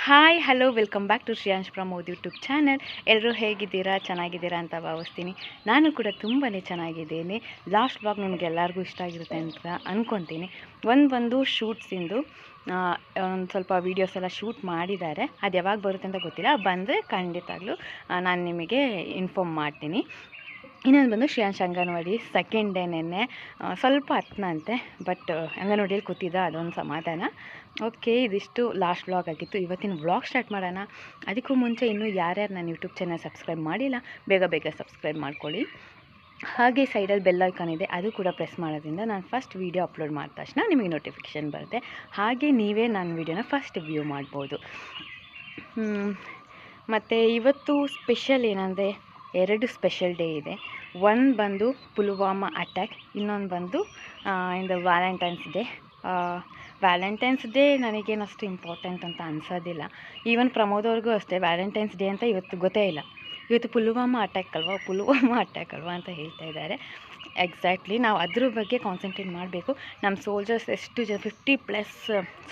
Hi hello welcome back to Shreyansh Pramod YouTube channel. ಎಲ್ಲರೂ ಹೇಗಿದ್ದೀರಾ? ಚೆನ್ನಾಗಿದ್ದೀರಾ ಅಂತ ಭಾವಿಸ್ತೀನಿ. ನಾನು ಕೂಡ ತುಂಬಾ ಚೆನ್ನಾಗಿದ್ದೀನಿ. ಲಾಸ್ಟ್ ವ್ಲಾಗ್ ನಿಮಗೆಲ್ಲರಿಗೂ ಇಷ್ಟ ಆಗಿರುತ್ತೆ ಅಂತ ಅಂದ್ಕೊತೀನಿ. ಒಂದು ಶೂಟ್ಸಿಂದು ಒಂದು ಸ್ವಲ್ಪ ವೀಡಿಯೋಸ್ ಎಲ್ಲ ಶೂಟ್ ಮಾಡಿದ್ದಾರೆ. ಅದು ಯಾವಾಗ ಬರುತ್ತೆ ಅಂತ ಗೊತ್ತಿಲ್ಲ. ಬಂದರೆ ಖಂಡಿತವಾಗ್ಲೂ ನಾನು ನಿಮಗೆ ಇನ್ಫಾರ್ಮ್ ಮಾಡ್ತೀನಿ. ಇನ್ನೊಂದು ಬಂದು ಶ್ರೇಯಾಂಶ್ ಅಂಗನವಾಡಿ ಸೆಕೆಂಡ್ ಡೇ ನೆನ್ನೆ ಸ್ವಲ್ಪ ಹತ್ತನಂತೆ, ಬಟ್ ಅಂಗನವಾಡಿಯಲ್ಲಿ ಕೂತಿದ್ದ, ಅದೊಂದು ಸಮಾಧಾನ. ಓಕೆ, ಇದಿಷ್ಟು ಲಾಸ್ಟ್ ವ್ಲಾಗ್ ಆಗಿತ್ತು. ಇವತ್ತಿನ ವ್ಲಾಗ್ ಸ್ಟಾರ್ಟ್ ಮಾಡೋಣ. ಅದಕ್ಕೂ ಮುಂಚೆ ಇನ್ನೂ ಯಾರ್ಯಾರು ನನ್ನ ಯೂಟ್ಯೂಬ್ ಚಾನಲ್ ಸಬ್ಸ್ಕ್ರೈಬ್ ಮಾಡಿಲ್ಲ, ಬೇಗ ಸಬ್ಸ್ಕ್ರೈಬ್ ಮಾಡ್ಕೊಳ್ಳಿ. ಹಾಗೆ ಸೈಡಲ್ಲಿ ಬೆಲ್ ಐಕಾನ್ ಇದೆ, ಅದು ಕೂಡ ಪ್ರೆಸ್ ಮಾಡೋದ್ರಿಂದ ನಾನು ಫಸ್ಟ್ ವೀಡಿಯೋ ಅಪ್ಲೋಡ್ ಮಾಡಿದ ತಕ್ಷಣ ನಿಮಗೆ ನೋಟಿಫಿಕೇಷನ್ ಬರುತ್ತೆ. ಹಾಗೆ ನೀವೇ ನನ್ನ ವೀಡಿಯೋನ ಫಸ್ಟ್ ವ್ಯೂ ಮಾಡ್ಬೋದು. ಮತ್ತು ಇವತ್ತು ಸ್ಪೆಷಲ್ ಏನಂದರೆ 2 ಸ್ಪೆಷಲ್ ಡೇ ಇದೆ. ಒಂದು ಬಂದು ಪುಲ್ವಾಮಾ ಅಟ್ಯಾಕ್, ಇನ್ನೊಂದು ಬಂದು ಇಂದ ವ್ಯಾಲೆಂಟೈನ್ಸ್ ಡೇ ನನಗೇನು ಅಷ್ಟು ಇಂಪಾರ್ಟೆಂಟ್ ಅಂತ ಅನ್ಸೋದಿಲ್ಲ. ಈವನ್ ಪ್ರಮೋದ್ ಅವ್ರಿಗೂ ಅಷ್ಟೇ ವ್ಯಾಲೆಂಟೈನ್ಸ್ ಡೇ ಅಂತ ಇವತ್ತು ಗೊತ್ತೇ ಇಲ್ಲ. ಇವತ್ತು ಪುಲ್ವಾಮಾ ಅಟ್ಯಾಕ್ ಅಲ್ವಾ ಅಂತ ಹೇಳ್ತಾ ಇದ್ದಾರೆ. ಎಕ್ಸಾಕ್ಟ್ಲಿ ನಾವು ಅದ್ರ ಬಗ್ಗೆ ಕಾನ್ಸಂಟ್ರೇಟ್ ಮಾಡಬೇಕು. ನಮ್ಮ ಸೋಲ್ಜರ್ಸ್ ಎಷ್ಟು 50+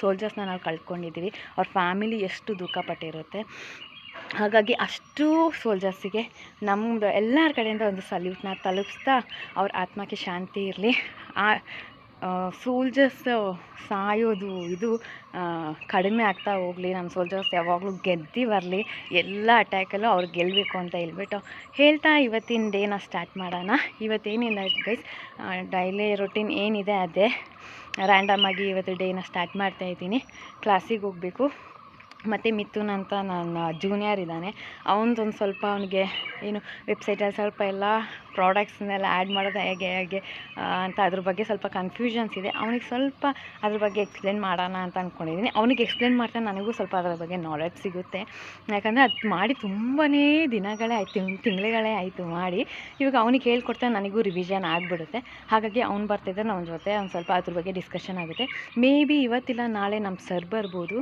ಸೋಲ್ಜರ್ಸ್ನ ನಾವು ಕಳ್ಕೊಂಡಿದ್ದೀವಿ. ಅವ್ರ ಫ್ಯಾಮಿಲಿ ಎಷ್ಟು ದುಃಖ ಪಟ್ಟಿರುತ್ತೆ. ಹಾಗಾಗಿ ಅಷ್ಟು ಸೋಲ್ಜರ್ಸಿಗೆ ನಮ್ಮದು ಎಲ್ಲರ ಕಡೆಯಿಂದ ಒಂದು ಸಲ್ಯೂಟ್ನ ತಲುಪಿಸ್ತಾ ಅವ್ರ ಆತ್ಮಕ್ಕೆ ಶಾಂತಿ ಇರಲಿ. ಆ ಸೋಲ್ಜರ್ಸ್ ಸಾಯೋದು ಇದು ಕಡಿಮೆ ಆಗ್ತಾ ಹೋಗಲಿ. ನಮ್ಮ ಸೋಲ್ಜರ್ಸ್ ಯಾವಾಗಲೂ ಗೆದ್ದು ಬರಲಿ. ಎಲ್ಲ ಅಟ್ಯಾಕಲ್ಲೂ ಅವ್ರು ಗೆಲ್ಲಬೇಕು ಅಂತ ಹೇಳ್ಬಿಟ್ಟು ಹೇಳ್ತಾ ಇವತ್ತಿನ ಡೇನ ಸ್ಟಾರ್ಟ್ ಮಾಡೋಣ. ಇವತ್ತೇನಿಲ್ಲ ಗೈಸ್, ಡೈಲಿ ರೊಟೀನ್ ಏನಿದೆ ಅದೇ ರ್ಯಾಂಡಮಾಗಿ ಇವತ್ತು ಡೇನ ಸ್ಟಾರ್ಟ್ ಮಾಡ್ತಾಯಿದ್ದೀನಿ. ಕ್ಲಾಸಿಗೆ ಹೋಗಬೇಕು. ಮತ್ತು ಮಿಥುನ್ ಅಂತ ನನ್ನ ಜೂನಿಯರ್ ಇದ್ದಾನೆ, ಅವನದೊಂದು ಸ್ವಲ್ಪ ಅವನಿಗೆ ಏನು ವೆಬ್ಸೈಟಲ್ಲಿ ಸ್ವಲ್ಪ ಎಲ್ಲ ಪ್ರಾಡಕ್ಟ್ಸ್ನೆಲ್ಲ ಆ್ಯಡ್ ಮಾಡೋದು ಹೇಗೆ ಅಂತ ಅದ್ರ ಬಗ್ಗೆ ಸ್ವಲ್ಪ ಕನ್ಫ್ಯೂಷನ್ಸ್ ಇದೆ. ಅವನಿಗೆ ಸ್ವಲ್ಪ ಅದ್ರ ಬಗ್ಗೆ ಎಕ್ಸ್ಪ್ಲೇನ್ ಮಾಡೋಣ ಅಂತ ಅಂದ್ಕೊಂಡಿದ್ದೀನಿ. ಅವನಿಗೆ ಎಕ್ಸ್ಪ್ಲೇನ್ ಮಾಡ್ತಾ ನನಗೂ ಸ್ವಲ್ಪ ಅದರ ಬಗ್ಗೆ ನಾಲೆಡ್ಜ್ ಸಿಗುತ್ತೆ. ಯಾಕಂದರೆ ಅದು ಮಾಡಿ ತುಂಬಾ ದಿನಗಳೇ ಆಯಿತು, ತಿಂಗಳುಗಳೇ ಆಯಿತು ಮಾಡಿ. ಇವಾಗ ಅವನಿಗೆ ಹೇಳ್ಕೊಡ್ತಾ ನನಗೂ ರಿವಿಷನ್ ಆಗಿಬಿಡುತ್ತೆ. ಹಾಗಾಗಿ ಅವ್ನು ಬರ್ತಿದ್ದರೆ ನಮ್ಮ ಜೊತೆ ಒಂದು ಸ್ವಲ್ಪ ಅದ್ರ ಬಗ್ಗೆ ಡಿಸ್ಕಷನ್ ಆಗುತ್ತೆ. ಮೇ ಬಿ ಇವತ್ತಿಲ್ಲ ನಾಳೆ ನಮ್ಮ ಸರ್ ಬರ್ಬೋದು.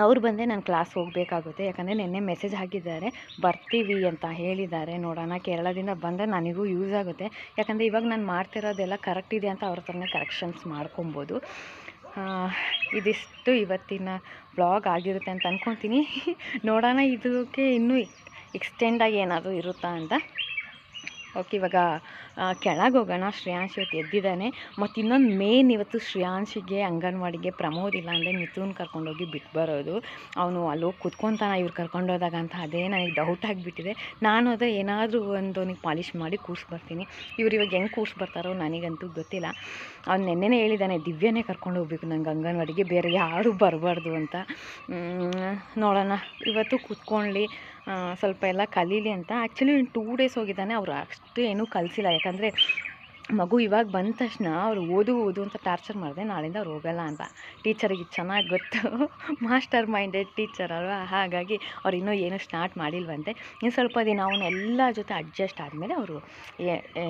ಅವ್ರು ಬಂದರೆ ನಾನು ಕ್ಲಾಸ್ ಹೋಗಬೇಕಾಗುತ್ತೆ. ಯಾಕಂದರೆ ನಿನ್ನೆ ಮೆಸೇಜ್ ಹಾಕಿದ್ದಾರೆ, ಬರ್ತೀವಿ ಅಂತ ಹೇಳಿದ್ದಾರೆ. ನೋಡೋಣ, ಕೇರಳದಿಂದ ಬಂದರೆ ನನಗೂ ಯೂಸ್ ಆಗುತ್ತೆ. ಯಾಕಂದರೆ ಇವಾಗ ನಾನು ಮಾಡ್ತಿರೋದೆಲ್ಲ ಕರೆಕ್ಟ್ ಇದೆ ಅಂತ ಅವ್ರ ಹತ್ರನೇ ಕರೆಕ್ಷನ್ಸ್ ಮಾಡ್ಕೊಬೋದು. ಇದಿಷ್ಟು ಇವತ್ತಿನ ಬ್ಲಾಗ್ ಆಗಿರುತ್ತೆ ಅಂತ ಅಂದ್ಕೊತೀನಿ. ನೋಡೋಣ ಇದಕ್ಕೆ ಇನ್ನೂ ಎಕ್ಸ್ಟೆಂಡಾಗಿ ಏನಾದರೂ ಇರುತ್ತಾ ಅಂತ. ಓಕೆ, ಇವಾಗ ಕೆಳಗೆ ಹೋಗೋಣ. ಶ್ರೇಯಾಂಶ್ ಇವತ್ತು ಎದ್ದಿದ್ದಾನೆ. ಮತ್ತು ಇನ್ನೊಂದು ಮೇನ್, ಇವತ್ತು ಶ್ರೇಯಾಂಶಿಗೆ ಅಂಗನವಾಡಿಗೆ ಪ್ರಮೋದ್ ಇಲ್ಲ ಅಂದರೆ ಮಿಥುನ್ ಕರ್ಕೊಂಡೋಗಿ ಬಿಟ್ಟು ಬರೋದು. ಅವನು ಅಲ್ಲೋಗಿ ಕುತ್ಕೊತಾನ ಇವ್ರು ಕರ್ಕೊಂಡೋದಾಗ ಅಂತ ಅದೇ ನನಗೆ ಡೌಟ್ ಆಗಿಬಿಟ್ಟಿದೆ. ನಾನು ಅದೇ ಏನಾದರೂ ಒಂದೊಂದಿಗೆ ಪಾಲಿಷ್ ಮಾಡಿ ಕೂರಿಸ್ಬರ್ತೀನಿ. ಇವ್ರು ಇವಾಗ ಹೆಂಗೆ ಕೂರಿಸ್ಬರ್ತಾರೋ ನನಗಂತೂ ಗೊತ್ತಿಲ್ಲ. ಅವ್ನು ನೆನ್ನೆನೇ ಹೇಳಿದ್ದಾನೆ, ದಿವ್ಯನೇ ಕರ್ಕೊಂಡು ಹೋಗ್ಬೇಕು ನಂಗೆ ಅಂಗನವಾಡಿಗೆ, ಬೇರೆ ಯಾರೂ ಬರಬಾರ್ದು ಅಂತ. ನೋಡೋಣ, ಇವತ್ತು ಕೂತ್ಕೊಳ್ಳಿ, ಸ್ವಲ್ಪ ಎಲ್ಲ ಕಲೀಲಿ ಅಂತ. ಆ್ಯಕ್ಚುಲಿ 2 ಡೇಸ್ ಹೋಗಿದ್ದಾನೆ. ಅವರು ಅಷ್ಟು ಏನೂ ಕಲಿಸಿಲ್ಲ. ಯಾಕಂದರೆ ಮಗು ಇವಾಗ ಬಂದ ತಕ್ಷಣ ಅವ್ರು ಓದು ಅಂತ ಟಾರ್ಚರ್ ಮಾಡಿದೆ. ನಾಳೆಯಿಂದ ಅವ್ರು ಹೋಗಲ್ಲ ಅಂತ ಟೀಚರಿಗೆ ಚೆನ್ನಾಗಿ ಗೊತ್ತು. ಮಾಸ್ಟರ್ ಮೈಂಡೆಡ್ ಟೀಚರ್ ಅಲ್ವಾ, ಹಾಗಾಗಿ ಅವ್ರು ಇನ್ನೂ ಏನೂ ಸ್ಟಾರ್ಟ್ ಮಾಡಿಲ್ವಂತೆ. ಇನ್ನು ಸ್ವಲ್ಪ ದಿನ ಅವನ್ನೆಲ್ಲ ಜೊತೆ ಅಡ್ಜಸ್ಟ್ ಆದಮೇಲೆ ಅವರು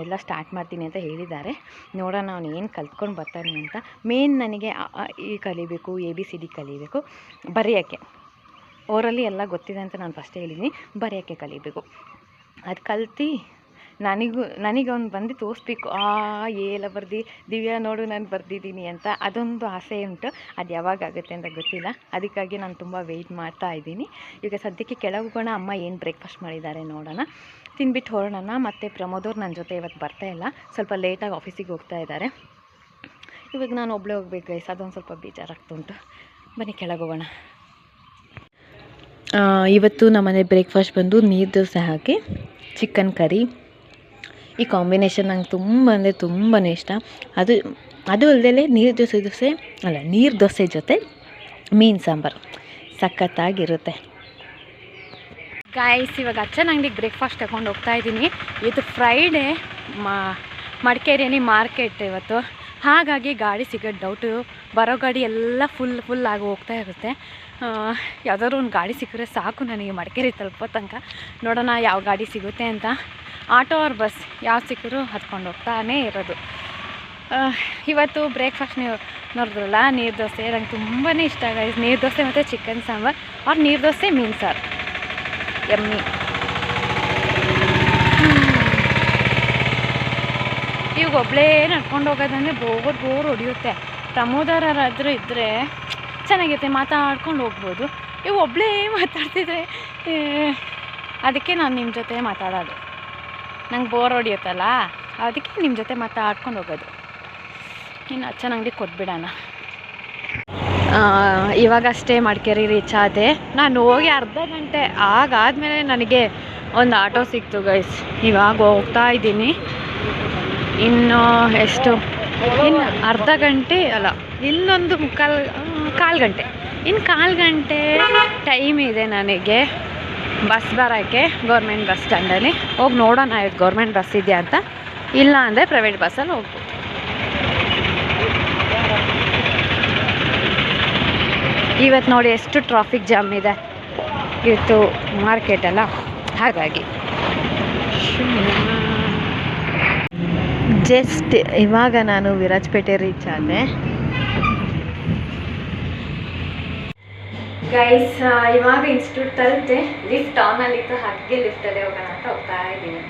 ಎಲ್ಲ ಸ್ಟಾರ್ಟ್ ಮಾಡ್ತೀನಿ ಅಂತ ಹೇಳಿದ್ದಾರೆ. ನೋಡೋಣ ಅವನು ಏನು ಕಲ್ತ್ಕೊಂಡು ಬರ್ತಾನೆ ಅಂತ. ಮೇನ್ ನನಗೆ ಈ ಕಲಿಬೇಕು, ABCD ಕಲಿಬೇಕು, ಬರೆಯೋಕ್ಕೆ. ಓರಲ್ಲಿ ಎಲ್ಲ ಗೊತ್ತಿದೆ ಅಂತ ನಾನು ಫಸ್ಟೇ ಹೇಳಿದ್ದೀನಿ, ಬರೆಯೋಕ್ಕೆ ಕಲಿಬೇಕು. ಅದು ಕಲ್ತು ನನಗೆ ಅವ್ನು ಬಂದು ತೋರಿಸ್ಬೇಕು, ಎಲ್ಲ ಬರ್ದು ದಿವ್ಯಾ ನೋಡು ನಾನು ಬರ್ದಿದ್ದೀನಿ ಅಂತ. ಅದೊಂದು ಆಸೆ ಉಂಟು. ಅದು ಯಾವಾಗ ಆಗುತ್ತೆ ಅಂತ ಗೊತ್ತಿಲ್ಲ. ಅದಕ್ಕಾಗಿ ನಾನು ತುಂಬ ವೆಯ್ಟ್ ಮಾಡ್ತಾ ಇದ್ದೀನಿ. ಈಗ ಸದ್ಯಕ್ಕೆ ಕೆಳಗೆ ಹೋಗೋಣ. ಅಮ್ಮ ಏನು ಬ್ರೇಕ್ಫಾಸ್ಟ್ ಮಾಡಿದ್ದಾರೆ ನೋಡೋಣ, ತಿನ್ಬಿಟ್ಟು ಹೊರಡೋಣ. ಮತ್ತು ಪ್ರಮೋದವ್ರು ನನ್ನ ಜೊತೆ ಇವತ್ತು ಬರ್ತಾ ಇಲ್ಲ, ಸ್ವಲ್ಪ ಲೇಟಾಗಿ ಆಫೀಸಿಗೆ ಹೋಗ್ತಾ ಇದ್ದಾರೆ. ಇವಾಗ ನಾನು ಒಬ್ಬಳೇ ಹೋಗ್ಬೇಕು ಗೈಸ್, ಅದೊಂದು ಸ್ವಲ್ಪ ಬೇಜಾರಾಗ್ತುಂಟು. ಬನ್ನಿ ಕೆಳಗೆ ಹೋಗೋಣ. ಇವತ್ತು ನಮ್ಮನೆ ಬ್ರೇಕ್ಫಾಸ್ಟ್ ಬಂದು ನೀರು ದೋಸೆ ಹಾಕಿ ಚಿಕನ್ ಕರಿ. ಈ ಕಾಂಬಿನೇಷನ್ ನಂಗೆ ತುಂಬಾ ಇಷ್ಟ. ಅದು ಅಲ್ಲದೆ ನೀರು ದೋಸೆ ಜೊತೆ ಮೀನು ಸಾಂಬಾರು ಸಖತ್ತಾಗಿರುತ್ತೆ. ಗಾಯ್ಸ್, ಇವಾಗ ಅಚ್ಚನ ಅಂಗಡಿಗೆ ಬ್ರೇಕ್ಫಾಸ್ಟ್ ತಗೊಂಡು ಹೋಗ್ತಾ ಇದ್ದೀನಿ. ಇದು ಫ್ರೈಡೇ, ಮಡಿಕೇರಿಯಲ್ಲಿ ಮಾರ್ಕೆಟ್ ಇವತ್ತು. ಹಾಗಾಗಿ ಗಾಡಿ ಸಿಗೋದು ಡೌಟು. ಬರೋ ಗಾಡಿ ಎಲ್ಲ ಫುಲ್ ಆಗಿ ಹೋಗ್ತಾ ಇರುತ್ತೆ. ಯಾವುದಾದ್ರು ಒಂದು ಗಾಡಿ ಸಿಕ್ಕರೆ ಸಾಕು ನನಗೆ ಮಡಿಕೇರಿ ತಲುಪೋ ತನಕ. ನೋಡೋಣ ಯಾವ ಗಾಡಿ ಸಿಗುತ್ತೆ ಅಂತ. ಆಟೋ ಆರ್ ಬಸ್ ಯಾವ್ದು ಸಿಕ್ಕರೂ ಹತ್ಕೊಂಡು ಹೋಗ್ತಾನೇ ಇರೋದು. ಇವತ್ತು ಬ್ರೇಕ್ಫಾಸ್ಟ್ ನೀವು ನೋಡಿದ್ರಲ್ಲ, ನೀರು ದೋಸೆ ನಂಗೆ ತುಂಬಾ ಇಷ್ಟ ಗೈಸ್. ನೀರು ದೋಸೆ ಮತ್ತು ಚಿಕನ್ ಸಾಂಬಾರು, ಅವ್ರು ನೀರು ದೋಸೆ ಮೀನು ಸಾರು, ಯಮ್ಮಿ. ಈಗ ಒಬ್ಬಳೇ ನಡ್ಕೊಂಡು ಹೋಗೋದಂದರೆ ಬೋರ್ ಹೊಡೆಯುತ್ತೆ. ಪ್ರಮೋದರಾದ್ರೂ ಇದ್ದರೆ ಚೆನ್ನಾಗಿರುತ್ತೆ, ಮಾತಾಡ್ಕೊಂಡು ಹೋಗ್ಬೋದು. ಇವು ಒಬ್ಬಳೇ ಮಾತಾಡ್ತಿದ್ರೆ ಅದಕ್ಕೆ ನಾನು ನಿಮ್ಮ ಜೊತೆ ಮಾತಾಡೋದು. ನಂಗೆ ಬೋರ್ ಹೊಡಿಯುತ್ತಲ್ಲ, ಅದಕ್ಕೆ ನಿಮ್ಮ ಜೊತೆ ಮಾತಾಡ್ಕೊಂಡು ಹೋಗೋದು. ಇನ್ನು ಅಚ್ಚನ ಅಂಗಡಿಗೆ ಕೊಟ್ಬಿಡೋಣ. ಇವಾಗಷ್ಟೇ ಮಡಿಕೇರಿ ರೀಚ್ ಆದೆ. ನಾನು ಹೋಗಿ ಅರ್ಧ ಗಂಟೆ ಆಗಾದಮೇಲೆ ನನಗೆ ಒಂದು ಆಟೋ ಸಿಕ್ತು ಗೈಸ್. ಇವಾಗ ಹೋಗ್ತಾ ಇದ್ದೀನಿ. ಇನ್ನು ಎಷ್ಟು, ಇನ್ನು ಅರ್ಧ ಗಂಟೆ ಅಲ್ಲ, ಇನ್ನೊಂದು ಕಾಲು ಗಂಟೆ, ಇನ್ನು ಕಾಲು ಗಂಟೆ ಟೈಮ್ ಇದೆ ನನಗೆ ಬಸ್ ಬರೋಕ್ಕೆ. ಗೌರ್ಮೆಂಟ್ ಬಸ್ ಸ್ಟ್ಯಾಂಡಲ್ಲಿ ಹೋಗಿ ನೋಡೋಣ ಇವತ್ತು ಗೌರ್ಮೆಂಟ್ ಬಸ್ ಇದೆಯಾ ಅಂತ. ಇಲ್ಲ ಅಂದರೆ ಪ್ರೈವೇಟ್ ಬಸ್ಸಲ್ಲಿ ಹೋಗ್ಬೋದು. ಇವತ್ತು ನೋಡಿ ಎಷ್ಟು ಟ್ರಾಫಿಕ್ ಜಾಮ್ ಇದೆ, ಇವತ್ತು ಮಾರ್ಕೆಟ್ ಅಲ್ಲ, ಹಾಗಾಗಿ. ಜಸ್ಟ್ ಇವಾಗ ನಾನು ವಿರಾಜಪೇಟೆ ರೀಚ್ ಆದೆ ಗೈಸ್. ಇವಾಗ ಇನ್ಸ್ಟಿಟ್ಯೂಟ್ ತಲುಪೆ. ಲಿಫ್ಟ್ ಆನಲ್ಲಿತ್ತು, ಹಾಗೆ ಲಿಫ್ಟಲ್ಲೇ ಹೋಗೋಣ ಅಂತ ಹೋಗ್ತಾ ಇದ್ದೀನಿ.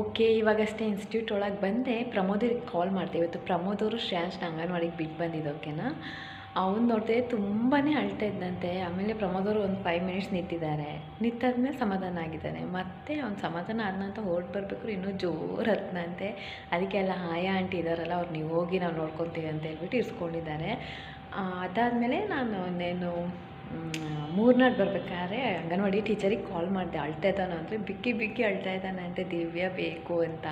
ಓಕೆ, ಇವಾಗಷ್ಟೇ ಇನ್ಸ್ಟಿಟ್ಯೂಟ್ ಒಳಗೆ ಬಂದೆ. ಪ್ರಮೋದರಿಗೆ ಕಾಲ್ ಮಾಡಿದೆ. ಇವತ್ತು ಪ್ರಮೋದವರು ಶ್ರೇಯಾಂಶ್ನ ಅಂಗನವಾಡಿಗೆ ಬಿಟ್ಟು ಬಂದಿದ್ದು. ಓಕೆನಾ, ಅವ್ನು ನೋಡಿದೆ ತುಂಬಾ ಅಳ್ತಾ ಇದ್ದಂತೆ. ಆಮೇಲೆ ಪ್ರಮೋದವರು ಒಂದು 5 ಮಿನಿಟ್ಸ್ ನಿಂತಿದ್ದಾರೆ. ನಿಂತಾದ್ಮೇಲೆ ಸಮಾಧಾನ ಆಗಿದ್ದಾನೆ. ಮತ್ತೆ ಅವ್ನು ಸಮಾಧಾನ ಆದ್ನಂತ ಹೊರಟು ಬರ್ಬೇಕಾದ್ರೆ ಇನ್ನೂ ಜೋರು ಹತ್ತನಂತೆ. ಅದಕ್ಕೆ ಎಲ್ಲ ಆಯಾ ಆಂಟಿ ಇದ್ದಾರಲ್ಲ, ಅವ್ರು ನೀವು ಹೋಗಿ ನಾವು ನೋಡ್ಕೊತೀವಿ ಅಂತ ಹೇಳ್ಬಿಟ್ಟು ಇರಿಸ್ಕೊಂಡಿದ್ದಾರೆ. ಅದಾದಮೇಲೆ ನಾನು ಇನ್ನೇನು ಮೂರ್ನಾಡು ಬರ್ಬೇಕಾದ್ರೆ ಅಂಗನವಾಡಿ ಟೀಚರಿಗೆ ಕಾಲ್ ಮಾಡಿದೆ. ಅಳ್ತಾ ಇದ್ದಾನೆ ಅಂದರೆ ಬಿಕ್ಕಿ ಬಿಕ್ಕಿ ಅಳ್ತಾ ಇದ್ದಾನೆ ಅಂತೆ, ದಿವ್ಯ ಬೇಕು ಅಂತ.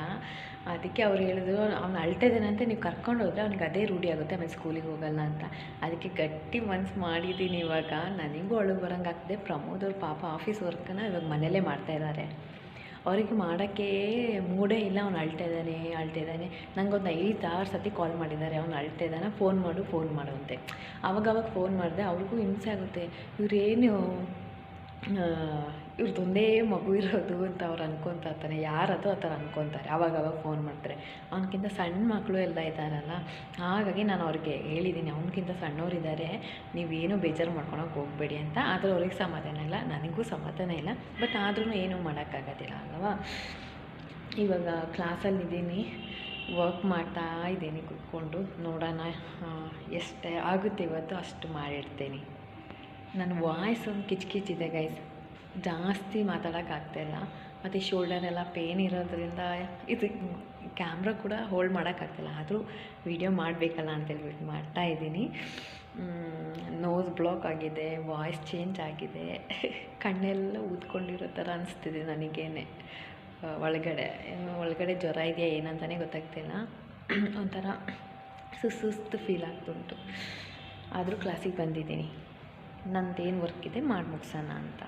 ಅದಕ್ಕೆ ಅವ್ರು ಹೇಳಿದ್ರು, ಅವ್ನು ಅಳ್ತಾ ಇದ್ದಾನಂತೆ, ನೀವು ಕರ್ಕೊಂಡು ಹೋದರೆ ಅವ್ನಿಗೆ ಅದೇ ರೂಢಿ ಆಗುತ್ತೆ, ಆಮೇಲೆ ಸ್ಕೂಲಿಗೆ ಹೋಗಲ್ಲ ಅಂತ. ಅದಕ್ಕೆ ಗಟ್ಟಿ ಮನ್ಸು ಮಾಡಿದ್ದೀನಿ. ಇವಾಗ ನನಗೂ ಅಳುಗೆ ಬರೋಂಗೆ ಆಗ್ತದೆ. ಪ್ರಮೋದವ್ರು ಪಾಪ ಆಫೀಸ್ ವರ್ಕನ್ನ ಇವಾಗ ಮನೆಯಲ್ಲೇ ಮಾಡ್ತಾಯಿದ್ದಾರೆ. ಅವ್ರಿಗೆ ಮಾಡೋಕ್ಕೆ ಮೂಡೇ ಇಲ್ಲ. ಅವ್ನು ಅಳ್ತಾ ಇದ್ದಾನೆ. ನನಗೊಂದು 5-6 ಸತಿ ಕಾಲ್ ಮಾಡಿದ್ದಾರೆ, ಅವ್ನು ಅಳ್ತಾ ಇದ್ದಾನೆ, ಫೋನ್ ಮಾಡು ಅಂತೆ. ಅವಾಗವಾಗ ಫೋನ್ ಮಾಡಿದೆ. ಅವ್ರಿಗೂ ಹಿಂಸೆ ಆಗುತ್ತೆ. ಇವರೇನು ಇವ್ರದ್ದೊಂದೇ ಮಗು ಇರೋದು ಅಂತ ಅವ್ರು ಅನ್ಕೊತಾ ಇರ್ತಾನೆ. ಯಾರದು ಆ ಥರ ಅನ್ಕೊತಾರೆ. ಅವಾಗವಾಗ ಫೋನ್ ಮಾಡ್ತಾರೆ. ಅವನಕ್ಕಿಂತ ಸಣ್ಣ ಮಕ್ಕಳು ಎಲ್ಲ ಇದ್ದಾರಲ್ಲ, ಹಾಗಾಗಿ ನಾನು ಅವ್ರಿಗೆ ಹೇಳಿದ್ದೀನಿ, ಅವನಕ್ಕಿಂತ ಸಣ್ಣವರಿದ್ದಾರೆ, ನೀವೇನು ಬೇಜಾರು ಮಾಡ್ಕೊಳಕ್ಕೆ ಹೋಗಬೇಡಿ ಅಂತ. ಆದರೂ ಅವ್ರಿಗೆ ಸಮಾಧಾನ ಇಲ್ಲ, ನನಗೂ ಸಮಾಧಾನ ಇಲ್ಲ. ಬಟ್ ಆದ್ರೂ ಏನೂ ಮಾಡೋಕ್ಕಾಗೋದಿಲ್ಲ ಅಲ್ವಾ. ಇವಾಗ ಕ್ಲಾಸಲ್ಲಿದ್ದೀನಿ, ವರ್ಕ್ ಮಾಡ್ತಾ ಇದ್ದೀನಿ ಕೂತ್ಕೊಂಡು. ನೋಡೋಣ ಎಷ್ಟೇ ಆಗುತ್ತೆ ಇವತ್ತು ಅಷ್ಟು ಮಾಡಿರ್ತೀನಿ. ನನ್ನ ವಾಯ್ಸ್ ಒಂದು ಕಿಚ್ಕಿಚ್ಚಿದೆ ಗೈಸ್, ಜಾಸ್ತಿ ಮಾತಾಡೋಕ್ಕಾಗ್ತಾಯಿಲ್ಲ. ಮತ್ತು ಶೋಲ್ಡರೆಲ್ಲ ಪೇನ್ ಇರೋದ್ರಿಂದ ಇದು ಕ್ಯಾಮ್ರಾ ಕೂಡ ಹೋಲ್ಡ್ ಮಾಡೋಕ್ಕಾಗ್ತಿಲ್ಲ. ಆದರೂ ವೀಡಿಯೋ ಮಾಡಬೇಕಲ್ಲ ಅಂತೇಳ್ಬಿಟ್ಟು ಮಾಡ್ತಾಯಿದ್ದೀನಿ. ನೋಸ್ ಬ್ಲಾಕ್ ಆಗಿದೆ, ವಾಯ್ಸ್ ಚೇಂಜ್ ಆಗಿದೆ, ಕಣ್ಣೆಲ್ಲ ಊದ್ಕೊಂಡಿರೋ ಥರ ಅನಿಸ್ತಿದೆ ನನಗೇನೆ. ಒಳಗಡೆ ಜ್ವರ ಇದೆಯಾ ಏನಂತಲೇ ಗೊತ್ತಾಗ್ತಿಲ್ಲ. ಒಂಥರ ಸುಸ್ತು ಫೀಲ್ ಆಗ್ತುಂಟು. ಆದರೂ ಕ್ಲಾಸಿಗೆ ಬಂದಿದ್ದೀನಿ, ನಂದೇನು ವರ್ಕ್ ಇದೆ ಮಾಡಿ ಮುಗಿಸೋಣ ಅಂತ.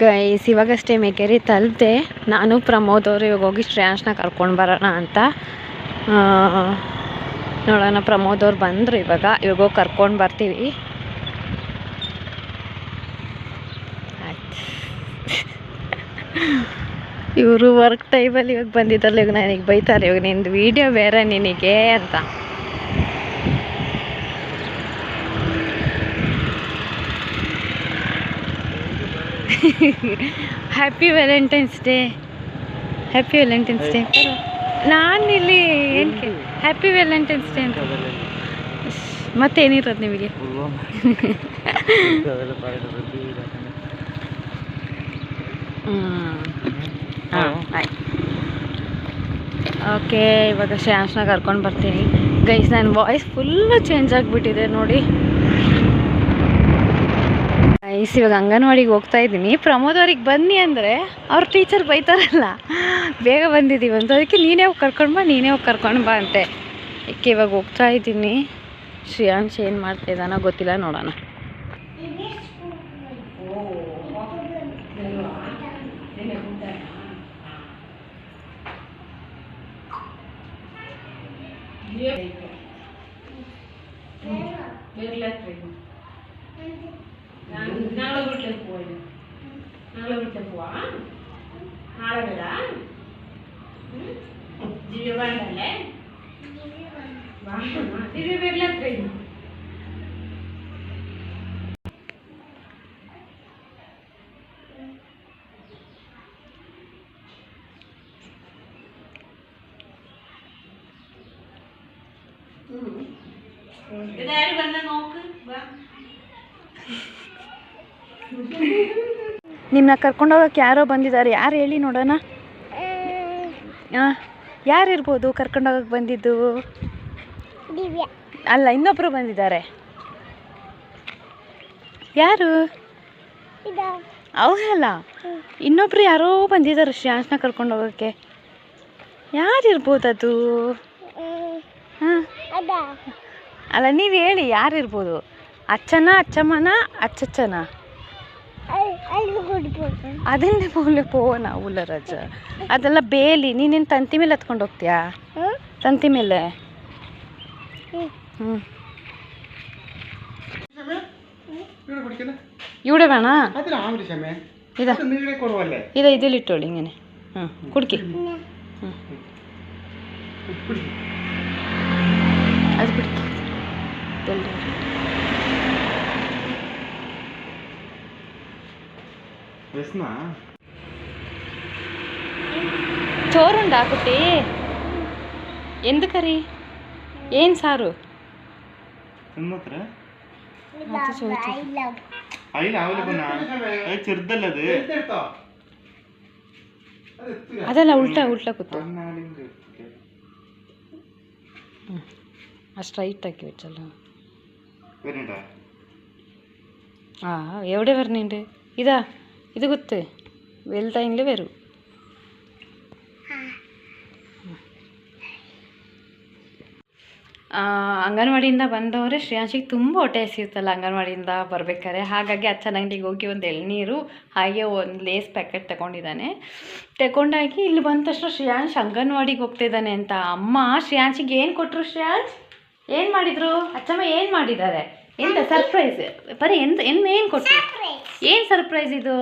ಗೈಸ್, ಇವಾಗಷ್ಟೇ ಮೇಕೇರಿ ತಲುಪಿದೆ. ನಾನು ಪ್ರಮೋದವರು ಇವಾಗ ಹೋಗಿ ಶ್ರೇಯಾಂಶ್ನ ಕರ್ಕೊಂಡು ಬರೋಣ ಅಂತ. ನೋಡೋಣ, ಪ್ರಮೋದವ್ರು ಬಂದರು. ಇವಾಗ ಹೋಗಿ ಕರ್ಕೊಂಡು ಬರ್ತೀವಿ. ಆಯ್ತು, ಇವರು ವರ್ಕ್ ಟೈಮಲ್ಲಿ ಇವಾಗ ಬಂದಿದ್ದಲ್ಲ. ಇವಾಗ ನನಗೆ ಬೈತಾರೆ, ಇವಾಗ ನಿಂದು ವೀಡಿಯೋ ಬೇರೆ ನಿನಗೆ ಅಂತ. Happy Valentine's day. Happy Valentine's day. ನಾನಿಲ್ಲಿ ಏನು ಹ್ಯಾಪಿ ವ್ಯಾಲೆಂಟೈನ್ಸ್ ಡೇ ಅಂತ ಮತ್ತೇನಿರೋದು ನಿಮಗೆ? ಹಾಂ, ಆಯ್ತು. ಓಕೆ, ಇವಾಗ ಶ್ರೇಯಾಂಶ್ನ ಕರ್ಕೊಂಡು ಬರ್ತೀನಿ. ಗೈಸ್, ನನ್ನ ವಾಯ್ಸ್ ಫುಲ್ಲು ಚೇಂಜ್ ಆಗಿಬಿಟ್ಟಿದೆ ನೋಡಿ. ಗೈಸ್, ಇವಾಗ ಅಂಗನವಾಡಿಗೆ ಹೋಗ್ತಾ ಇದ್ದೀನಿ. ಪ್ರಮೋದವ್ರಿಗೆ ಬನ್ನಿ ಅಂದರೆ ಅವ್ರ ಟೀಚರ್ ಬೈತಾರಲ್ಲ, ಬೇಗ ಬಂದಿದ್ದೀವಿ ಅಂತ. ಅದಕ್ಕೆ ನೀನೇ ಹೋಗಿ ಕರ್ಕೊಂಡು ಬಾ ಅಂತೆ. ಅದಕ್ಕೆ ಇವಾಗ ಹೋಗ್ತಾ ಇದ್ದೀನಿ. ಶ್ರೇಯಾಂಶ್ ಏನು ಮಾಡ್ತಾಯಿದ್ದಾನೋ ಗೊತ್ತಿಲ್ಲ, ನೋಡೋಣ. നാളെ വീട്ടിലേക്ക് പോയി നാളെ വീട്ടിലേക്ക് പോവാ നാളെ വരാ ദിവ്യ വേണ്ടല്ലേ ദിവ്യ വരില്ല ನಿಮ್ಮನ್ನ ಕರ್ಕೊಂಡೋಗಕ್ಕೆ ಯಾರೋ ಬಂದಿದ್ದಾರೆ. ಯಾರು ಹೇಳಿ ನೋಡೋಣ. ಯಾರಿರ್ಬೋದು ಕರ್ಕೊಂಡೋಗಕ್ಕೆ ಬಂದಿದ್ದು? ಅಲ್ಲ, ಇನ್ನೊಬ್ಬರು ಬಂದಿದ್ದಾರೆ. ಯಾರು? ಅವರಲ್ಲ, ಇನ್ನೊಬ್ರು ಯಾರೋ ಬಂದಿದ್ದಾರೆ ಶ್ರೇಯಾಂಶನ ಕರ್ಕೊಂಡೋಗಕ್ಕೆ. ಯಾರಿರ್ಬೋದು ಅದು? ಹಾಂ, ಅಲ್ಲ, ನೀವು ಹೇಳಿ ಯಾರಿರ್ಬೋದು? ಅಚ್ಚನ, ಅಚ್ಚಮ್ಮನ, ಅಚ್ಚಚ್ಚನ? ಅದನ್ನೇ ಪೋನ ಉಲ್ಲರಾಜ, ಅದೆಲ್ಲ ಬೇಲಿ. ನೀನೇನು ತಂತಿ ಮೇಲೆ ಹತ್ಕೊಂಡು ಹೋಗ್ತೀಯಾ? ತಂತಿ ಮೇಲೆ. ಇವಡೆ ಬೇಡ, ಇದಿಲ್ಲಿ ಇಟ್ಟೋಳಿ ಹಿಂಗೇನೆ. ಕುಡ್ಕಿ. ಅದು ಬಿಡ್ಕಿ. ചോറുണ്ടാ കുട്ടി? എന്ത് കറി? ഏൻ സാറു? ಅದೆಲ್ಲ ಉಲ್ಟಾ ಉಲ್ಟಾ ಕೂತು സ്ട്രൈറ്റ് ആക്കി വെച്ചല്ലോ. ആ, എവിടെ വരുന്നുണ്ട്? ഇതാ, ഇത് കുത്ത്, വലുതായെങ്കിൽ വരൂ. ಅಂಗನವಾಡಿಯಿಂದ ಬಂದವರೆ ಶ್ರೇಯಾಂಶಿಗೆ ತುಂಬ ಹೊಟ್ಟೆ ಹಸಿಯುತ್ತಲ್ಲ ಅಂಗನವಾಡಿಯಿಂದ ಬರ್ಬೇಕಾದ್ರೆ. ಹಾಗಾಗಿ ಅಚ್ಚನ ಅಂಗಡಿಗೆ ಹೋಗಿ ಒಂದು ಎಳ್ನೀರು ಹಾಗೆ ಒಂದು ಲೇಸ್ ಪ್ಯಾಕೆಟ್ ತಗೊಂಡಾಗಿ ಇಲ್ಲಿ ಬಂದ ತಕ್ಷಣ ಶ್ರೇಯಾಂಶ್ ಅಂಗನವಾಡಿಗೆ ಹೋಗ್ತಿದ್ದಾನೆ ಅಂತ ಅಮ್ಮ ಶ್ರೇಯಾಂಶಿಗೆ ಏನು ಕೊಟ್ಟರು? ಶ್ರೇಯಾಂಶ್ ಏನು ಮಾಡಿದರು? ಅಚ್ಚಮ್ಮ ಏನು ಮಾಡಿದ್ದಾರೆ? ಎಂತ ಸರ್ಪ್ರೈಸ್? ಬರೀ ಏನು ಕೊಟ್ಟರು? ಏನು ಸರ್ಪ್ರೈಸ್ ಇದು?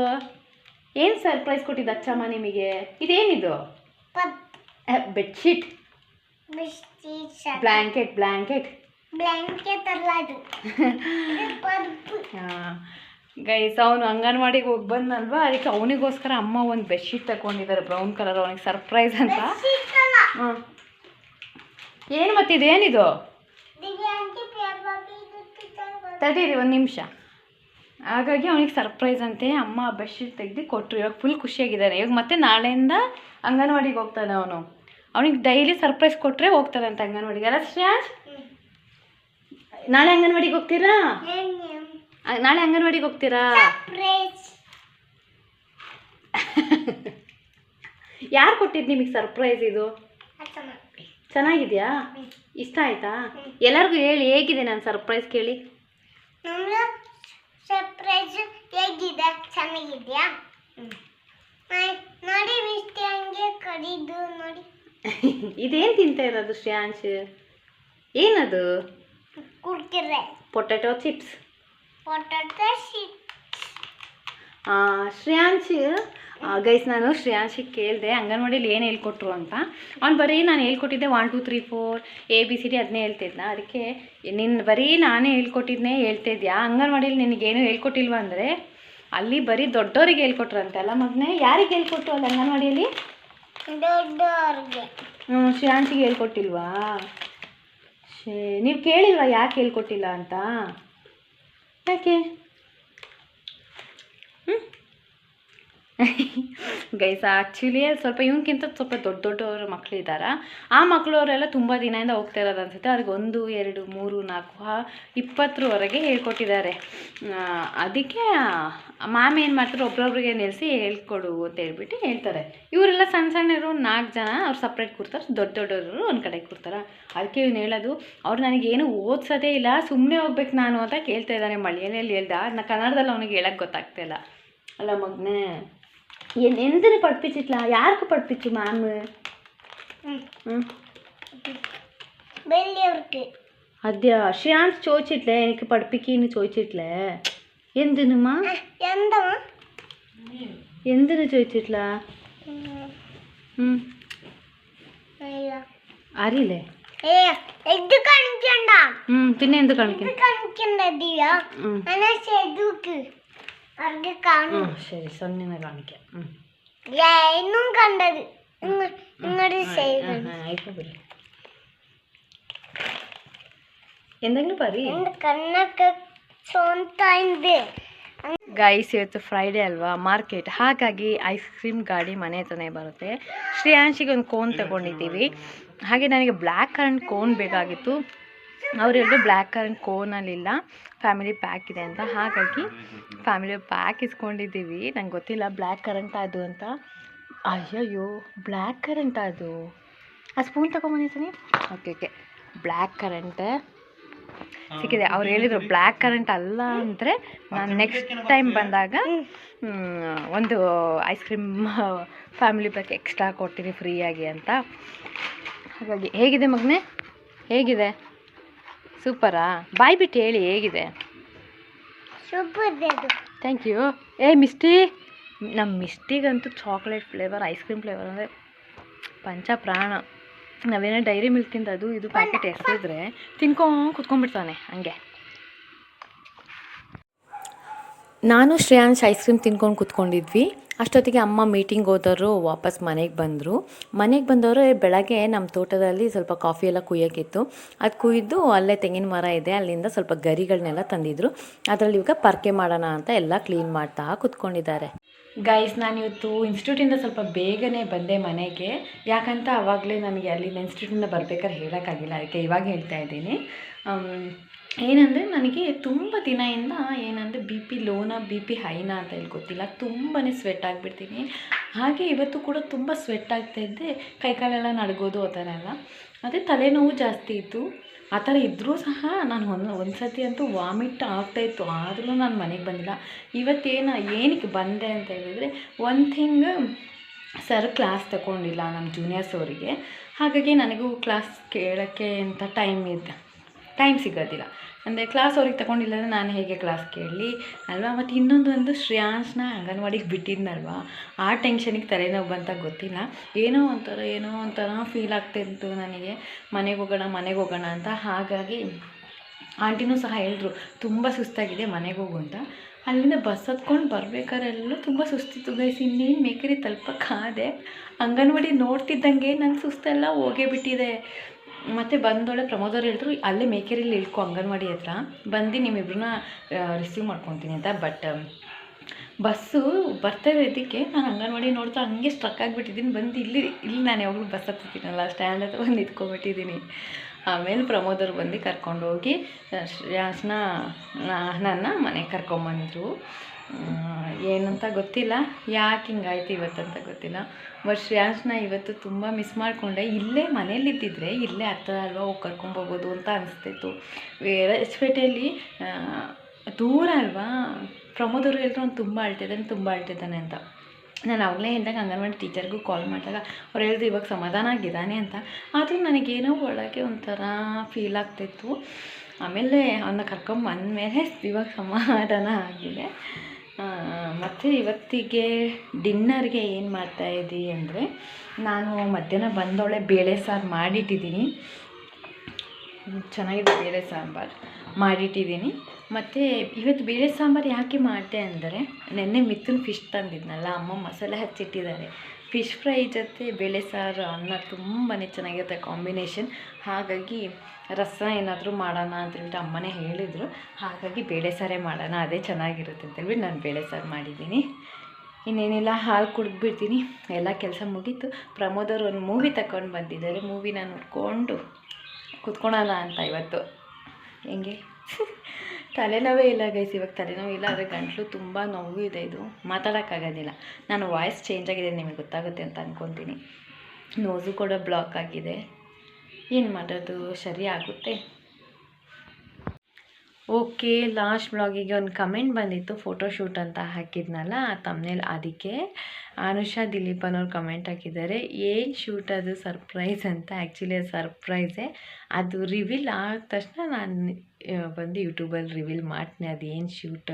ಏನು ಸರ್ಪ್ರೈಸ್ ಕೊಟ್ಟಿದ್ದು ಅಚ್ಚಮ್ಮ ನಿಮಗೆ? ಇದೇನಿದು? Bedsheet, blanket. ಅಲ್ಲ ಅದು. ಗೈಸ್, ಅವನು ಅಂಗನವಾಡಿಗೆ ಹೋಗಿ ಬಂದಲ್ವಾ, ಅದಕ್ಕೆ ಅವನಿಗೋಸ್ಕರ ಅಮ್ಮ ಒಂದು ಬೆಡ್ಶೀಟ್ ತಗೊಂಡಿದ್ದಾರೆ ಬ್ರೌನ್ ಕಲರ್, ಅವನಿಗೆ ಸರ್ಪ್ರೈಸ್ ಅಂತ. ಏನು ಮತ್ತಿದೇನಿದು? ತಡೀರಿ ಒಂದು ನಿಮಿಷ. ಹಾಗಾಗಿ ಅವನಿಗೆ ಸರ್ಪ್ರೈಸ್ ಅಂತೆ ಅಮ್ಮ ಬೆಡ್ಶೀಟ್ ತೆಗೆದು ಕೊಟ್ಟರು. ಇವಾಗ ಫುಲ್ ಖುಷಿಯಾಗಿದ್ದಾನೆ. ಇವಾಗ ಮತ್ತೆ ನಾಳೆಯಿಂದ ಅಂಗನವಾಡಿಗೆ ಹೋಗ್ತಾನೆ ಅವನು. ಅವನಿಗೆ ಡೈಲಿ ಸರ್ಪ್ರೈಸ್ ಕೊಟ್ಟರೆ ಹೋಗ್ತಾರಂತೆ ಅಂಗನವಾಡಿಗೆ. ಅಲ್ಲ ಶ್ರೇಯಾಂಶ್? ನಾಳೆ ಅಂಗನವಾಡಿಗೆ ಹೋಗ್ತೀರಾ? ನಾಳೆ ಅಂಗನವಾಡಿಗೆ ಹೋಗ್ತೀರಾ? ಯಾರು ಕೊಟ್ಟಿದ್ದು ನಿಮಗೆ ಸರ್ಪ್ರೈಸ್ ಇದು? ಚೆನ್ನಾಗಿದೆಯಾ? ಇಷ್ಟ ಆಯ್ತಾ? ಎಲ್ಲರಿಗೂ ಹೇಳಿ ಹೇಗಿದೆ ನನ್ನ ಸರ್ಪ್ರೈಸ್ ಕೇಳಿ. ಸರ್ಪ್ರೈಸ್ ಹೇಗಿದೆ? ಚೆನ್ನಾಗಿದೆಯಾ? ನೋಡಿ ಹಂಗೆ ಕಡಿದು ನೋಡಿ. ಇದೇನು ತಿಂತಾ ಇರೋದು ಶ್ರೇಯಾಂಶ್? ಏನದು? Kurkure. Potato chips. Shreyansh, guys, ನಾನು ಶ್ರೇಯಾಂಶಿಗೆ ಕೇಳಿದೆ ಅಂಗನವಾಡಿಯಲ್ಲಿ ಏನು ಹೇಳ್ಕೊಟ್ರು ಅಂತ. ಅವ್ನು ಬರೀ ನಾನು ಹೇಳ್ಕೊಟ್ಟಿದ್ದೆ 1 2 3 4 ABCD ಅದನ್ನೇ ಹೇಳ್ತಿದ್ನ. ಅದಕ್ಕೆ ಬರೀ ನಾನೇ ಹೇಳ್ಕೊಟ್ಟಿದ್ನೇ ಹೇಳ್ತಿದ್ಯಾ? ಅಂಗನವಾಡಿಯಲ್ಲಿ ನಿನಗೇನು ಹೇಳ್ಕೊಟ್ಟಿಲ್ವ ಅಂದರೆ, ಅಲ್ಲಿ ಬರೀ ದೊಡ್ಡವರಿಗೆ ಹೇಳ್ಕೊಟ್ರಂತೆ ಅಲ್ಲ ಮಗನೇ? ಯಾರಿಗೆ ಹೇಳ್ಕೊಟ್ರು ಅಲ್ಲಿ ಅಂಗನವಾಡಿಯಲ್ಲಿ? ದೊಡ್ಡವ್ರಿಗೆ. ಶ್ರೇಯಾಂಶಿಗೆ ಹೇಳ್ಕೊಟ್ಟಿಲ್ವಾ? ನೀವು ಕೇಳಿಲ್ವಾ ಯಾಕೆ ಹೇಳ್ಕೊಟ್ಟಿಲ್ಲ ಅಂತ? ಯಾಕೆ? ಗೈಸ್, ಆ್ಯಕ್ಚುಲಿ ಸ್ವಲ್ಪ ಇವನ್ಕಿಂತ ಸ್ವಲ್ಪ ದೊಡ್ಡವ್ರ ಮಕ್ಕಳಿದ್ದಾರೆ. ಆ ಮಕ್ಕಳವರೆಲ್ಲ ತುಂಬ ದಿನದಿಂದ ಹೋಗ್ತಾ ಇರೋದು ಅನಿಸುತ್ತೆ. ಅವ್ರಿಗೆ 1 2 3 4 20ರವರೆಗೆ ಹೇಳ್ಕೊಟ್ಟಿದ್ದಾರೆ. ಅದಕ್ಕೆ ಮ್ಯಾಮ್ ಏನು ಮಾಡ್ತಾರೆ, ಒಬ್ರೊಬ್ರಿಗೆ ನಿಲ್ಲಿಸಿ ಹೇಳ್ಕೊಡು ಅಂತ ಹೇಳ್ಬಿಟ್ಟು ಹೇಳ್ತಾರೆ. ಇವರೆಲ್ಲ ಸಣ್ಣರು 4 ಜನ ಅವ್ರು ಸಪ್ರೇಟ್ ಕೂರ್ತಾರೆ, ದೊಡ್ಡವರು ಒಂದು ಕಡೆ ಕೂರ್ತಾರೆ. ಅದಕ್ಕೆ ಇವನು ಹೇಳೋದು, ಅವ್ರು ನನಗೇನು ಓದಿಸೋದೇ ಇಲ್ಲ, ಸುಮ್ಮನೆ ಹೋಗ್ಬೇಕು ನಾನು ಅಂತ ಕೇಳ್ತಾ ಇದ್ದಾನೆ. ಮಳೆಯಲ್ಲಿ ಹೇಳ್ದ, ಅದನ್ನ ಕನ್ನಡದಲ್ಲಿ ಅವನಿಗೆ ಹೇಳಕ್ಕೆ ಗೊತ್ತಾಗ್ತಾಯಿಲ್ಲ ಅಲ್ಲ ಮಗನೇ? എന്തിനു പഠിപ്പിച്ചിട്ടില്ല? ആർക്ക് പഠിപ്പിച്ചു മാം? വലിയവർക്ക്. അതെയോ? ಶ್ರೇಯಾಂಶ್ ചോദിച്ചിട്ടില്ലേ എനിക്ക് പഠിപ്പിക്കുന്നു ചോദിച്ചിട്ടില്ലേ? എന്തിനുമാ? എന്താ എന്തിനു ചോദിച്ചിട്ടില്ല? അറിയില്ലേ? പിന്നെ എന്ത് കാണിക്കണം? ശരി, സൊന്നിനെ കാണിക്കാം. ഇന്നും കണ്ടത് ഇങ്ങോട്ട് ಎಂದಾಗ್ಲೂ ಬರ್ರಿ ಕನ್ನಡಕ್ಕೆ ಸೋಂತಾಯಿದೆ. ಗೈಸ್ ಇವತ್ತು ಫ್ರೈಡೇ ಅಲ್ವಾ, ಮಾರ್ಕೆಟ್, ಹಾಗಾಗಿ ಐಸ್ ಕ್ರೀಮ್ ಗಾಡಿ ಮನೆ ಹತ್ರನೇ ಬರುತ್ತೆ. ಶ್ರೇಯಾಂಶಿಗೆ ಒಂದು ಕೋನ್ ತಗೊಂಡಿದ್ದೀವಿ. ಹಾಗೆ ನನಗೆ ಬ್ಲ್ಯಾಕ್ ಕರೆಂಟ್ ಕೋನ್ ಬೇಕಾಗಿತ್ತು. ಅವರೆಲ್ಲರೂ ಬ್ಲ್ಯಾಕ್ ಕರೆಂಟ್ ಕೋನಲ್ಲಿಲ್ಲ, ಫ್ಯಾಮಿಲಿ ಪ್ಯಾಕ್ ಇದೆ ಅಂತ. ಹಾಗಾಗಿ ಫ್ಯಾಮಿಲಿ ಪ್ಯಾಕ್ ಇಸ್ಕೊಂಡಿದ್ದೀವಿ. ನಂಗೆ ಗೊತ್ತಿಲ್ಲ ಬ್ಲ್ಯಾಕ್ ಕರೆಂಟ್ ಅದು ಅಂತ. ಅಯ್ಯಯ್ಯೋ, ಬ್ಲ್ಯಾಕ್ ಕರೆಂಟ್ ಅದು. ಆ ಸ್ಪೂನ್ ತಗೊಂಬಂದಿದ್ದೀನಿ. ಓಕೆ, ಬ್ಲ್ಯಾಕ್ ಕರೆಂಟ್ ಸಿಕ್ಕಿದೆ. ಅವ್ರು ಹೇಳಿದರು ಬ್ಲ್ಯಾಕ್ ಕರೆಂಟ್ ಅಲ್ಲ ಅಂದರೆ ನಾನು ನೆಕ್ಸ್ಟ್ ಟೈಮ್ ಬಂದಾಗ ಒಂದು ice cream family pack extra ಕೊಡ್ತೀನಿ ಫ್ರೀಯಾಗಿ ಅಂತ. ಹಾಗಾಗಿ ಹೇಗಿದೆ ಮಗನೇ, ಹೇಗಿದೆ? ಸೂಪರಾ? ಬಾಯ್ ಬಿಟ್ಟು ಹೇಳಿ ಹೇಗಿದೆ. Thank you. ಮಿಸ್ಟಿ, ನಮ್ಮ ಮಿಸ್ಟಿಗಂತೂ chocolate flavour, ice cream flavour ಅಂದರೆ ಪಂಚ ಪ್ರಾಣ. ನಾವೇನೋ ಡೈರಿ ಮಿಲ್ಕ್ ತಿಂದು ಅದು ಇದು ಪ್ಯಾಕೆಟ್ ಎಸೆದ್ರೆ ತಿನ್ಕೊಂಡು ಕುತ್ಕೊಂಡ್ಬಿಡ್ತಾನೆ ಹಂಗೆ. ನಾನು ಶ್ರೇಯಾಂಶ್ ಐಸ್ ಕ್ರೀಮ್ ತಿನ್ಕೊಂಡು ಕುತ್ಕೊಂಡಿದ್ವಿ. ಅಷ್ಟೊತ್ತಿಗೆ ಅಮ್ಮ ಮೀಟಿಂಗ್ ಹೋದವರು ವಾಪಸ್ ಮನೆಗೆ ಬಂದರು. ಮನೆಗೆ ಬಂದವರು ಬೆಳಗ್ಗೆ ನಮ್ಮ ತೋಟದಲ್ಲಿ ಸ್ವಲ್ಪ ಕಾಫಿ ಎಲ್ಲ ಕುಯ್ಯೋಕ್ಕಿತ್ತು. ಅದು ಕುಯ್ದು ಅಲ್ಲೇ ತೆಂಗಿನ ಮರ ಇದೆ, ಅಲ್ಲಿಂದ ಸ್ವಲ್ಪ ಗರಿಗಳನ್ನೆಲ್ಲ ತಂದಿದ್ರು. ಅದರಲ್ಲಿ ಇವಾಗ ಪರ್ಕೆ ಮಾಡೋಣ ಅಂತ ಎಲ್ಲ ಕ್ಲೀನ್ ಮಾಡ್ತಾ ಕುತ್ಕೊಂಡಿದ್ದಾರೆ. ಗೈಸ್, ನಾನಿವತ್ತು ಇನ್ಸ್ಟಿಟ್ಯೂಟಿಂದ ಸ್ವಲ್ಪ ಬೇಗನೆ ಬಂದೆ ಮನೆಗೆ. ಯಾಕಂತ ಆವಾಗಲೇ ನನಗೆ ಅಲ್ಲಿಂದ ಇನ್ಸ್ಟಿಟ್ಯೂಟಿಂದ ಬರಬೇಕಾದ್ರೆ ಹೇಳೋಕ್ಕಾಗಿಲ್ಲ, ಅದಕ್ಕೆ ಇವಾಗ ಹೇಳ್ತಾ ಇದ್ದೀನಿ. ಏನಂದರೆ ನನಗೆ ತುಂಬ ದಿನದಿಂದ ಏನಂದರೆ ಬಿ ಪಿ ಲೋನಾ ಬಿ ಪಿ ಹೈನಾ ಅಂತ ಹೇಳಿ ಗೊತ್ತಿಲ್ಲ, ತುಂಬಾ ಸ್ವೆಟ್ ಆಗಿಬಿಡ್ತೀನಿ. ಹಾಗೆ ಇವತ್ತು ಕೂಡ ತುಂಬ ಸ್ವೆಟ್ ಆಗ್ತಾಯಿದ್ದೆ, ಕೈಕಾಲೆಲ್ಲ ನಡ್ಗೋದು ಆ ಥರ ಎಲ್ಲ. ಅದೇ ತಲೆನೋವು ಜಾಸ್ತಿ ಇತ್ತು. ಆ ಥರ ಇದ್ದರೂ ಸಹ ನಾನು ಒಂದು ಸತಿ ಅಂತೂ ವಾಮಿಟ್ ಆಗ್ತಾಯಿತ್ತು, ಆದರೂ ನಾನು ಮನೆಗೆ ಬಂದಿಲ್ಲ. ಏನಕ್ಕೆ ಬಂದೆ ಅಂತ ಹೇಳಿದರೆ, ಒನ್ ಥಿಂಗ್, ಸರ್ ಕ್ಲಾಸ್ ತಗೊಂಡಿಲ್ಲ ನಮ್ಮ ಜೂನಿಯರ್ಸ್ ಅವರಿಗೆ. ಹಾಗಾಗಿ ನನಗೂ ಕ್ಲಾಸ್ ಕೇಳೋಕ್ಕೆ ಅಂತ ಟೈಮ್ ಸಿಗೋದಿಲ್ಲ. ಅಂದರೆ ಕ್ಲಾಸ್ ಅವ್ರಿಗೆ ತಗೊಂಡಿಲ್ಲ ಅಂದರೆ ನಾನು ಹೇಗೆ ಕ್ಲಾಸ್ ಕೇಳಲಿ ಅಲ್ವಾ. ಮತ್ತು ಇನ್ನೊಂದು ಶ್ರೇಯಾಂಶ್ನ ಅಂಗನವಾಡಿಗೆ ಬಿಟ್ಟಿದ್ನಲ್ವ, ಆ ಟೆನ್ಷನಿಗೆ ತಲೆನೋವು ಬಂತ ಗೊತ್ತಿಲ್ಲ. ಏನೋ ಒಂಥರ ಫೀಲ್ ಆಗ್ತಾಯಿತ್ತು ನನಗೆ, ಮನೆಗೆ ಹೋಗೋಣ ಅಂತ. ಹಾಗಾಗಿ ಆಂಟಿನೂ ಸಹ ಹೇಳಿದ್ರು ತುಂಬ ಸುಸ್ತಾಗಿದೆ ಮನೆಗೆ ಹೋಗು ಅಂತ. ಅಲ್ಲಿಂದ ಬಸ್ ಹತ್ಕೊಂಡು ಬರಬೇಕಾರೆಲ್ಲ ತುಂಬ ಸುಸ್ತಿತ್ತು ಗೈಸ್. ಇನ್ನೇನು ಮೇಕರಿ ತಲುಪಕ್ಕಾದೆ, ಅಂಗನವಾಡಿ ನೋಡ್ತಿದ್ದಂಗೆ ನನ್ನ ಸುಸ್ತೆಲ್ಲ ಹೋಗೇ ಬಿಟ್ಟಿದೆ. ಮತ್ತು ಬಂದೊಳೆ ಪ್ರಮೋದವ್ರು ಹೇಳಿದ್ರು ಅಲ್ಲೇ ಮೇಕೆರಿಲಿ ಇಳ್ಕೊ ಅಂಗನವಾಡಿ ಹತ್ರ, ಬಂದು ನಿಮ್ಮಿಬ್ರನ್ನ ರಿಸೀವ್ ಮಾಡ್ಕೊತೀನಿ ಅಂತ. ಬಟ್ ಬಸ್ಸು ಬರ್ತಾ ಇರೋದಕ್ಕೆ ನಾನು ಅಂಗನವಾಡಿ ನೋಡ್ತಾ ಹಂಗೆ ಸ್ಟ್ರಕ್ ಆಗಿಬಿಟ್ಟಿದ್ದೀನಿ. ಬಂದು ಇಲ್ಲಿ ನಾನು ಯಾವಾಗಲೂ ಬಸ್ ಹತ್ತಿದ್ದೀನಲ್ಲ, ಸ್ಟ್ಯಾಂಡ್ ಹತ್ರ ಬಂದು ನಿಂತ್ಕೊಂಡ್ಬಿಟ್ಟಿದ್ದೀನಿ. ಆಮೇಲೆ ಪ್ರಮೋದವ್ರು ಬಂದು ಕರ್ಕೊಂಡೋಗಿ ಶ್ರೇಯಾಂಶ್ನ ನನ್ನ ಮನೆಗೆ ಕರ್ಕೊಂಬಂದರು. ಏನಂತ ಗೊತ್ತಿಲ್ಲ, ಯಾಕೆ ಹಿಂಗಾಯ್ತು ಇವತ್ತಂತ ಗೊತ್ತಿಲ್ಲ. ಬಟ್ ಶ್ರೇಯಾಂಶ್ನ ಇವತ್ತು ತುಂಬ ಮಿಸ್ ಮಾಡಿಕೊಂಡೆ. ಇಲ್ಲೇ ಮನೇಲಿದ್ದಿದ್ರೆ ಇಲ್ಲೇ ಹತ್ರ ಅಲ್ವಾ, ಹೋಗಿ ಕರ್ಕೊಂಬೋಗೋದು ಅಂತ ಅನಿಸ್ತಿತ್ತು. ಹೊಸಪೇಟೆಯಲ್ಲಿ ದೂರ ಅಲ್ವಾ. ಪ್ರಮೋದವ್ರು ಹೇಳಿದ್ರು ಅವ್ನು ತುಂಬ ಅಳ್ತಿದ್ದಾನೆ ಅಂತ. ನಾನು ಆವಾಗಲೇ ಹೇಳಿದಾಗ ಅಂಗನವಾಡಿ ಟೀಚರ್ಗೂ ಕಾಲ್ ಮಾಡಿದಾಗ ಅವ್ರು ಹೇಳಿದ್ರು ಇವಾಗ ಸಮಾಧಾನ ಆಗಿದ್ದಾನೆ ಅಂತ. ಆದರೂ ನನಗೇನೋ ಒಳಗೆ ಒಂಥರ ಫೀಲ್ ಆಗ್ತಿತ್ತು. ಆಮೇಲೆ ಅವನ್ನ ಕರ್ಕೊಂಬಂದಮೇಲೆ ಇವಾಗ ಸಮಾಧಾನ ಆಗಿದೆ. ಮತ್ತು ಇವತ್ತಿಗೆ ಡಿನ್ನರ್ಗೆ ಏನು ಮಾಡ್ತಾಯಿದ್ದೀವಿ ಅಂದರೆ, ನಾನು ಮಧ್ಯಾಹ್ನ ಬಂದೊಳೆ ಬೇಳೆ ಸಾರು ಮಾಡಿಟ್ಟಿದ್ದೀನಿ. ಚೆನ್ನಾಗಿದೆ ಬೇಳೆ ಸಾಂಬಾರು ಮಾಡಿಟ್ಟಿದ್ದೀನಿ. ಮತ್ತು ಇವತ್ತು ಬೇಳೆ ಸಾಂಬಾರು ಯಾಕೆ ಮಾಡಿದೆ ಅಂದರೆ, ನೆನ್ನೆ ಮಿಥುನ್ ಫಿಶ್ ತಂದಿದ್ನಲ್ಲ, ಅಮ್ಮ ಮಸಾಲೆ ಹಚ್ಚಿಟ್ಟಿದ್ದಾರೆ. ಫಿಶ್ ಫ್ರೈ ಜೊತೆ ಬೇಳೆ ಸಾರು ಅನ್ನ ತುಂಬಾ ಚೆನ್ನಾಗಿರುತ್ತೆ ಕಾಂಬಿನೇಷನ್. ಹಾಗಾಗಿ ರಸ ಏನಾದರೂ ಮಾಡೋಣ ಅಂತೇಳ್ಬಿಟ್ಟು ಅಮ್ಮನೇ ಹೇಳಿದರು. ಹಾಗಾಗಿ ಬೇಳೆ ಸಾರೇ ಮಾಡೋಣ, ಅದೇ ಚೆನ್ನಾಗಿರುತ್ತೆ ಅಂತೇಳ್ಬಿಟ್ಟು ನಾನು ಬೇಳೆ ಸಾರು ಮಾಡಿದ್ದೀನಿ. ಇನ್ನೇನಿಲ್ಲ, ಹಾಲು ಕುಡಿದ್ಬಿಡ್ತೀನಿ. ಎಲ್ಲ ಕೆಲಸ ಮುಗೀತು. ಪ್ರಮೋದವ್ರು ಒಂದು ಮೂವಿ ತಗೊಂಡು ಬಂದಿದ್ದಾರೆ. ಮೂವಿನ ನೋಡಿಕೊಂಡು ಕುತ್ಕೊಳ್ಳೋಣ ಅಂತ. ಇವತ್ತು ಹೆಂಗೆ ತಲೆನೋವೇ ಇಲ್ಲ ಗೈಸ್, ಇವಾಗ ತಲೆನೋವು ಇಲ್ಲ, ಆದರೆ ಗಂಟಲು ತುಂಬ ನೋವು ಇದೆ. ಇದು ಮಾತಾಡೋಕ್ಕಾಗೋದಿಲ್ಲ. ನಾನು ವಾಯ್ಸ್ ಚೇಂಜ್ ಆಗಿದೆ, ನಿಮಗೆ ಗೊತ್ತಾಗುತ್ತೆ ಅಂತ ಅಂದ್ಕೊತೀನಿ. ನೋಸು ಕೂಡ ಬ್ಲಾಕ್ ಆಗಿದೆ, ಏನು ಮಾಡೋದು, ಸರಿ ಆಗುತ್ತೆ. ಓಕೆ, ಲಾಸ್ಟ್ ಬ್ಲಾಗಿಗೆ ಒಂದು ಕಮೆಂಟ್ ಬಂದಿತ್ತು, ಫೋಟೋಶೂಟ್ ಅಂತ ಹಾಕಿದ್ನಲ್ಲ ಆ ತಮ್ನೇಲ್, ಅದಕ್ಕೆ ಅನುಷಾ ದಿಲೀಪ್ ಅನ್ನೋರು ಕಮೆಂಟ್ ಹಾಕಿದ್ದಾರೆ. ಏನು ಶೂಟ್ ಅದು ಸರ್ಪ್ರೈಸ್ ಅಂತ. ಆ್ಯಕ್ಚುಲಿ ಅದು ಸರ್ಪ್ರೈಸೇ. ಅದು ರಿವೀಲ್ ಆದ ತಕ್ಷಣ ನಾನು ಬಂದು ಯೂಟ್ಯೂಬಲ್ಲಿ ರಿವೀಲ್ ಮಾಡ್ತೀನಿ ಅದೇನು ಶೂಟ್,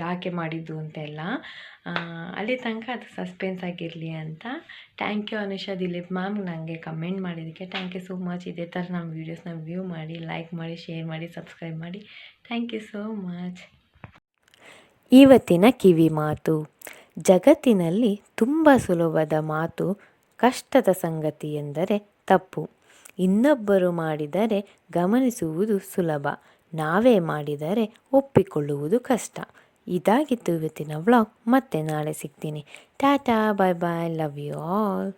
ಯಾಕೆ ಮಾಡಿದ್ದು ಅಂತೆಲ್ಲ. ಅಲ್ಲಿ ತನಕ ಅದು ಸಸ್ಪೆನ್ಸ್ ಆಗಿರಲಿ ಅಂತ. Thank you Anusha Dileep ma'am, ನನಗೆ ಕಮೆಂಟ್ ಮಾಡಿದ್ದಕ್ಕೆ ಥ್ಯಾಂಕ್ ಯು ಸೋ ಮಚ್. ಇದೇ ಥರ ನಮ್ಮ ವೀಡಿಯೋಸ್ನ ವ್ಯೂ ಮಾಡಿ, ಲೈಕ್ ಮಾಡಿ, ಶೇರ್ ಮಾಡಿ, ಸಬ್ಸ್ಕ್ರೈಬ್ ಮಾಡಿ. Thank you so much. ಇವತ್ತಿನ ಕಿವಿ ಮಾತು. ಜಗತ್ತಿನಲ್ಲಿ ತುಂಬ ಸುಲಭದ ಮಾತು, ಕಷ್ಟದ ಸಂಗತಿ ಎಂದರೆ ತಪ್ಪು. ಇನ್ನೊಬ್ಬರು ಮಾಡಿದರೆ ಗಮನಿಸುವುದು ಸುಲಭ, ನಾವೇ ಮಾಡಿದರೆ ಒಪ್ಪಿಕೊಳ್ಳುವುದು ಕಷ್ಟ. ಇದಾಗಿತ್ತು ಇವತ್ತಿನ ವ್ಲಾಗ್. ಮತ್ತೆ ನಾಳೆ ಸಿಗ್ತೀನಿ. ಟಾಟಾ, ಬಾಯ್ ಬಾಯ್, ಲವ್ ಯು ಆಲ್.